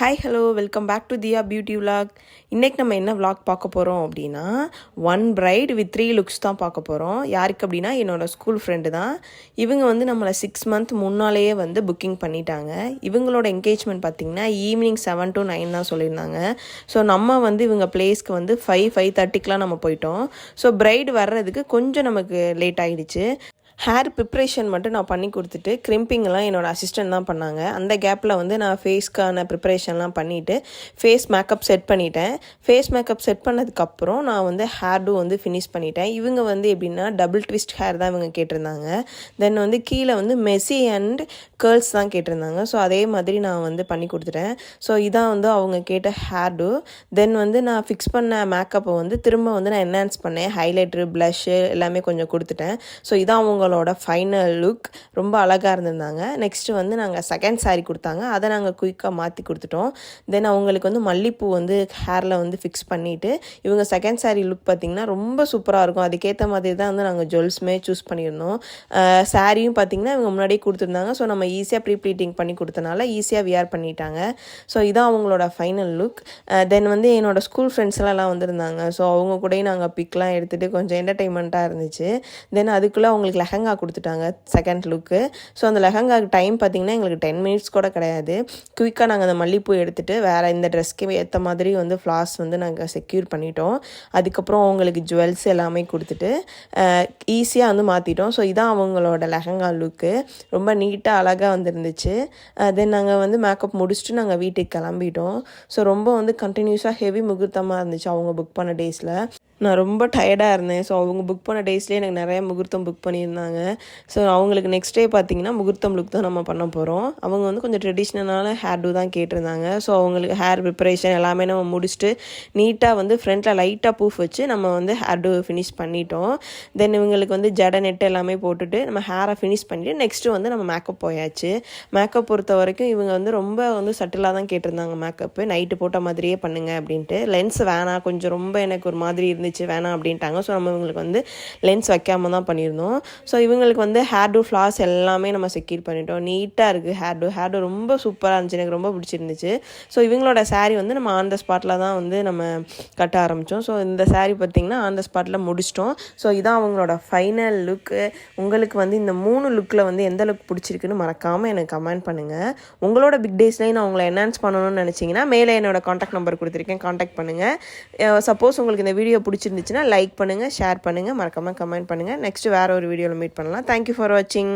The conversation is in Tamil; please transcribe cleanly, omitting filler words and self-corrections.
Hi hello welcome back to Diya beauty vlog. இன்றைக்கி நம்ம என்ன விலாக் பார்க்க போகிறோம் அப்படின்னா, ஒன் பிரைட் வித் 3 லுக்ஸ் தான் பார்க்க போகிறோம். யாருக்கு அப்படின்னா என்னோடய ஸ்கூல் ஃப்ரெண்டு தான். இவங்க வந்து நம்மளை 6 மந்த் முன்னாலேயே வந்து புக்கிங் பண்ணிட்டாங்க. இவங்களோட என்கேஜ்மெண்ட் பார்த்திங்கன்னா ஈவினிங் 7 to 9 தான் சொல்லியிருந்தாங்க. ஸோ நம்ம வந்து இவங்க பிளேஸ்க்கு வந்து 5:30க்கெலாம் நம்ம போயிட்டோம். ஸோ பிரைடு வர்றதுக்கு கொஞ்சம் நமக்கு லேட் ஆகிடுச்சு. ஹேர் ப்ரிப்ரேஷன் மட்டும் நான் பண்ணி கொடுத்துட்டு கிரிம்பிங்கெல்லாம் என்னோடய அசிஸ்டன்ட் தான் பண்ணாங்க. அந்த கேப்பில் வந்து நான் ஃபேஸ்க்கான ப்ரிப்ரேஷன்லாம் பண்ணிவிட்டு ஃபேஸ் மேக்கப் செட் பண்ணிட்டேன். ஃபேஸ் மேக்கப் செட் பண்ணதுக்கப்புறம் நான் வந்து ஹேர்டும் வந்து ஃபினிஷ் பண்ணிட்டேன். இவங்க வந்து எப்படின்னா டபுள் ட்விஸ்ட் ஹேர் தான் இவங்க கேட்டிருந்தாங்க. தென் வந்து கீழே வந்து மெஸ்ஸி அண்ட் கேர்ள்ஸ் தான் கேட்டிருந்தாங்க. ஸோ அதே மாதிரி நான் வந்து பண்ணி கொடுத்துட்டேன். ஸோ இதான் வந்து அவங்க கேட்ட ஹேர்டு. தென் வந்து நான் ஃபிக்ஸ் பண்ண மேக்கப்பை வந்து திரும்ப வந்து நான் என்ஹான்ஸ் பண்ணேன். ஹைலைட்ரு, ப்ளஷ்ஷு எல்லாமே கொஞ்சம் கொடுத்துட்டேன். ஸோ இதான் அவங்களோட ஃபைனல் லுக். ரொம்ப அழகாக இருந்திருந்தாங்க. நெக்ஸ்ட்டு வந்து நாங்கள் செகண்ட் சாரீ கொடுத்தாங்க. அதை நாங்கள் குயிக்காக மாற்றி கொடுத்துட்டோம். தென் அவங்களுக்கு வந்து மல்லிப்பூ வந்து ஹேரில் வந்து ஃபிக்ஸ் பண்ணிவிட்டு இவங்க செகண்ட் சாரீ லுக் பார்த்திங்கன்னா ரொம்ப சூப்பராக இருக்கும். அதுக்கேற்ற மாதிரி தான் வந்து நாங்கள் ஜுவல்ஸுமே சூஸ் பண்ணியிருந்தோம். சாரியும் பார்த்திங்கன்னா இவங்க முன்னாடியே கொடுத்துருந்தாங்க. ஸோ நம்ம ஈஸியாக ப்ளீட்டிங் பண்ணி கொடுத்தனால ஈஸியாக வியர் பண்ணிட்டாங்க. ஸோ இதான் அவங்களோட ஃபைனல் லுக். தென் வந்து என்னோடய ஸ்கூல் ஃப்ரெண்ட்ஸ்லாம் வந்திருந்தாங்க. ஸோ அவங்க கூடயும் நாங்கள் பிக்லாம் எடுத்துகிட்டு கொஞ்சம் என்டர்டெயின்மெண்ட்டாக இருந்துச்சு. தென் அதுக்குள்ளே அவங்களுக்கு லெஹங்கா கொடுத்துட்டாங்க செகண்ட் லுக்கு. ஸோ அந்த லெஹங்காக்கு டைம் பார்த்திங்கன்னா எங்களுக்கு 10 மினிட்ஸ் கூட கிடையாது. குயிக்காக நாங்கள் அந்த மல்லிப்பூ எடுத்துகிட்டு வேறு இந்த ட்ரெஸ்க்கு ஏற்ற மாதிரி வந்து ஃப்ளார்ஸ் வந்து நாங்கள் செக்யூர் பண்ணிட்டோம். அதுக்கப்புறம் அவங்களுக்கு ஜுவல்ஸ் எல்லாமே கொடுத்துட்டு ஈஸியாக வந்து மாற்றிட்டோம். ஸோ இதான் அவங்களோட லெஹங்கா லுக்கு. ரொம்ப நீட்டாக அழகாக வந்துருந்துச்சு. தென் நாங்கள் வந்து மேக்கப் முடிச்சுட்டு நாங்கள் வீட்டுக்கு கிளம்பிட்டோம். ஸோ ரொம்ப வந்து கண்டினியூஸாக ஹெவி முகூர்த்தமாக இருந்துச்சு அவங்க புக் பண்ண டேஸில். நான் ரொம்ப டயர்டாக இருந்தேன். ஸோ அவங்க புக் பண்ண டேஸ்லேயே எனக்கு நிறைய முகூர்த்தம் புக் பண்ணியிருந்தாங்க. ஸோ அவங்களுக்கு நெக்ஸ்ட் டே பார்த்திங்கன்னா முகூர்த்தம் லுக் தான் நம்ம பண்ண போகிறோம். அவங்க வந்து கொஞ்சம் ட்ரெடிஷ்னலான ஹேர் டூ தான் கேட்டிருந்தாங்க. ஸோ அவங்களுக்கு ஹேர் ப்ரிப்பரேஷன் எல்லாமே நம்ம முடிச்சுட்டு நீட்டாக வந்து ஃப்ரண்ட்டில் லைட்டாக பூஃப் வச்சு நம்ம வந்து ஹேர் டூ ஃபினிஷ் பண்ணிட்டோம். தென் இவங்களுக்கு வந்து ஜடை நெட்டு எல்லாமே போட்டுட்டு நம்ம ஹேரை ஃபினிஷ் பண்ணிவிட்டு நெக்ஸ்ட்டு வந்து நம்ம மேக்கப் போயாச்சு. மேக்கப் பொறுத்த வரைக்கும் இவங்க வந்து ரொம்ப வந்து சட்டிலாக தான் கேட்டிருந்தாங்க. மேக்கப்பு நைட்டு போட்ட மாதிரியே பண்ணுங்க அப்படின்ட்டு. லென்ஸ் வேணாம், கொஞ்சம் ரொம்ப எனக்கு ஒரு மாதிரி இருந்துச்சு, வேணாம் அப்படின்ட்டாங்க. ஸோ நம்ம இவங்களுக்கு வந்து லென்ஸ் வைக்காமல் தான் பண்ணியிருந்தோம். ஸோ இவங்களுக்கு வந்து ஹேர் டூ ஃப்ளார்ஸ் எல்லாமே நம்ம செக்யூர் பண்ணிட்டோம். நீட்டாக இருக்குது ஹேர் டூ ரொம்ப சூப்பராக இருந்துச்சு. எனக்கு ரொம்ப பிடிச்சிருந்துச்சு. ஸோ இவங்களோட சாரீ வந்து நம்ம ஆன் த ஸ்பாட்டில் தான் வந்து நம்ம கட்ட ஆரம்பித்தோம். ஸோ இந்த சாரீ பார்த்திங்கன்னா ஆன் த ஸ்பாட்டில் முடிச்சிட்டோம். ஸோ இதான் அவங்களோட ஃபைனல் லுக்கு. உங்களுக்கு வந்து இந்த 3 லுக்கில் வந்து எந்த லுக் பிடிச்சிருக்குன்னு மறக்காமல் எனக்கு கமெண்ட் பண்ணுங்கள். உங்களோட பிக் டேஸ்லேயும் நான் உங்களை என்ஹான்ஸ் பண்ணணும்னு நினச்சிங்கன்னா மேலே என்னோடய காண்டாக்ட் நம்பர் கொடுத்துருக்கேன், காண்டாக்ட் பண்ணுங்கள். சப்போஸ் உங்களுக்கு இந்த வீடியோ பிடிச்சிருந்துச்சுன்னா லைக் பண்ணுங்கள், ஷேர் பண்ணுங்கள், மறக்காமல் கமெண்ட் பண்ணுங்கள். நெக்ஸ்ட்டு வேறு ஒரு வீடியோவில் மீட் பண்ணலாம். தேங்க்யூ ஃபார் வாட்சிங்.